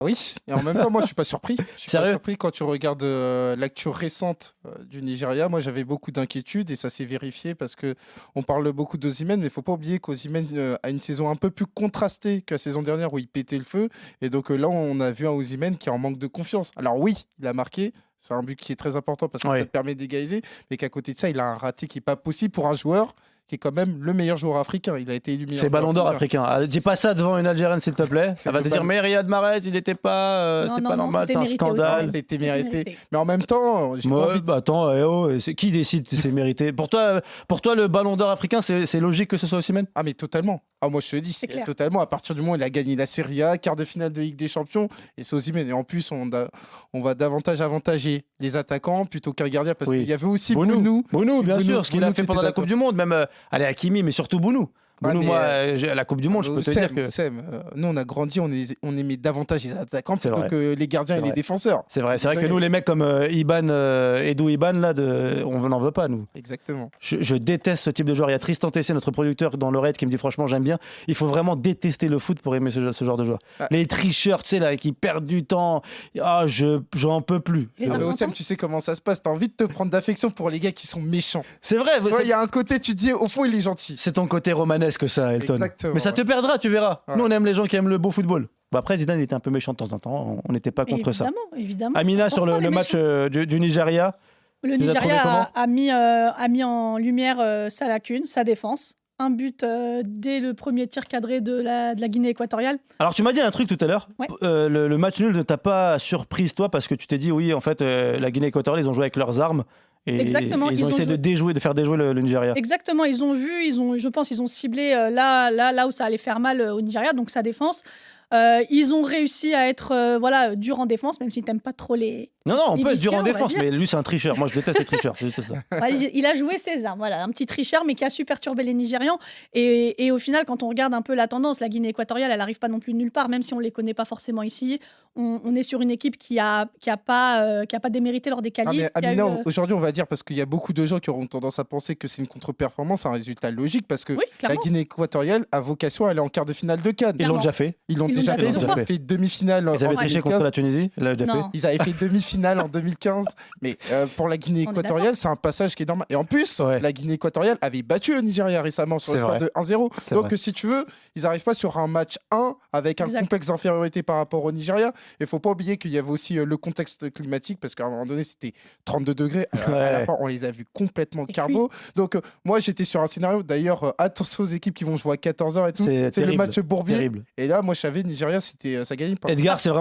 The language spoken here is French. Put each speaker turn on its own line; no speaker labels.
Oui, et en même temps, moi, je suis pas surpris. Je suis pas
Sérieux?
surpris quand tu regardes l'actu récente du Nigeria. Moi, j'avais beaucoup d'inquiétudes et ça s'est vérifié parce que on parle beaucoup d'Osimhen, mais il faut pas oublier qu'Osimhen a une saison un peu plus contrastée que la saison dernière où il pétait le feu. Et donc là, on a vu un Osimhen qui est en manque de confiance. Alors oui, il a marqué. C'est un but qui est très important parce que ça
Oui.
te permet d'égaliser, mais qu'à côté de ça, il a un raté qui est pas possible pour un joueur qui est quand même le meilleur joueur africain. Il a été élu meilleur
C'est
joueur
Ballon d'Or
africain.
africain. Ah, dis pas ça devant une Algérienne, s'il te plaît.
C'est
Elle va
le
te dire,
ballon.
mais Riyad Mahrez, il n'était pas.
Non,
C'est
non,
pas
non,
normal,
c'était
c'est un
mérité aussi.
Non,
scandale.
c'était
C'était
mérité.
mérité.
Mais en même temps, j'ai pas
Ouais,
envie de...
bah attends, qui décide si c'est mérité? Pour toi, le Ballon d'Or africain, c'est logique que ce soit Osimhen?
Ah mais totalement. Ah moi je te dis,
C'est clair.
totalement. À partir du moment où il a gagné la Serie A, quart de finale de Ligue des Champions, et c'est Osimhen. Et en plus, on va davantage avantager les attaquants plutôt qu'un gardien parce
Oui.
qu'il y avait aussi
Bounou, bien
Bounou,
sûr, ce qu'il a
Bounou
fait
qui
pendant
était
la Coupe
d'accord.
du Monde, même allez, Hakimi, mais surtout Bounou.
Ouais,
Bounou,
mais,
moi, à la Coupe du Monde, je peux te dire que.
Nous on a grandi, on aimait davantage les attaquants
C'est
plutôt
vrai.
que les gardiens
C'est
et les
vrai.
défenseurs.
C'est vrai que
Désolé.
nous, les mecs comme Edou Iban, là, on n'en veut pas, nous.
Exactement.
Je déteste ce type de joueur. Il y a Tristan Tessé, notre producteur dans l'oreille, qui me dit franchement, j'aime bien. Il faut vraiment détester le foot pour aimer ce genre de joueur.
Ah.
Les tricheurs, tu sais, là, qui perdent du temps. Ah, j'en peux plus.
Les
Ah, mais
Argentins.
Oussem, tu sais comment ça se passe. T'as envie de te prendre d'affection pour les gars qui sont méchants.
C'est vrai,
Tu vois, il y a un côté, tu te dis, au fond, il est gentil.
c'est ton côté romanesque, ça, Elton.
Exactement,
Mais ça te
ouais.
perdra, tu verras.
Ouais.
Nous, on aime les gens qui aiment le beau football. Bon, après, Zidane, il était un peu méchant de temps en temps. On n'était pas contre ça.
Évidemment.
Amina, sur
Pourquoi
le
les
match
méchants
du Nigeria.
Le
tu les as trouvés
Nigeria a mis en lumière sa lacune, sa défense. Un but dès le premier tir cadré de la Guinée équatoriale.
Alors, tu m'as dit un truc tout à l'heure.
Ouais.
Le match nul ne t'a pas surprise, toi, parce que tu t'es dit, oui, en fait, la Guinée équatoriale, ils ont joué avec leurs armes. Et
Exactement,
ils ont essayé de faire déjouer le Nigeria.
Exactement, ils ont vu, je pense, ils ont ciblé là où ça allait faire mal au Nigeria, donc sa défense. Ils ont réussi à être durs en défense, même si t'aimes pas trop les.
Non, on peut être dur en
Édition, on va
défense,
dire.
mais lui, c'est un tricheur. Moi, je déteste les tricheurs, c'est juste ça.
Ouais, il a joué ses armes, voilà, un petit tricheur, mais qui a su perturber les Nigérians. Et au final, quand on regarde un peu la tendance, la Guinée équatoriale, elle n'arrive pas non plus nulle part, même si on les connaît pas forcément ici. On est sur une équipe qui a pas démérité lors des
Ah,
qualifs.
mais
qui a eu,
Amina, aujourd'hui, on va dire, parce qu'il y a beaucoup de gens qui auront tendance à penser que c'est une contre-performance, un résultat logique, parce que
Oui,
la
clairement.
Guinée équatoriale a vocation à aller en quart de finale de Cannes.
Ils l'ont
Clairement.
déjà fait.
Ils l'ont
Ils l'ont
déjà
déjà
fait.
fait.
Ils ont fait demi-finale
Ils avaient
en
triché
2015.
contre la Tunisie. Ils l'avaient déjà
Non.
fait.
Ils avaient fait demi-finale en 2015. Mais pour la Guinée
On est
équatoriale, c'est un passage qui est normal. Et en plus,
Ouais.
la Guinée équatoriale avait battu le Nigeria récemment sur le
C'est
score
vrai.
de 1-0.
C'est
Donc,
vrai.
si tu veux, ils n'arrivent pas sur un match 1 avec un
Exact.
complexe d'infériorité par rapport au Nigeria. Il ne faut pas oublier qu'il y avait aussi le contexte climatique, parce qu'à un moment donné, c'était 32 degrés. À la
Ouais.
fin, on les a vus complètement
Et
carbo. Donc, moi, j'étais sur un scénario. D'ailleurs, attention aux équipes qui vont jouer à 14h et tout.
C'est
C'est le
terrible.
match Bourbier.
Terrible.
Et là, moi, je savais, Nigeria, ça gagnait pas.
Edgar, c'est vraiment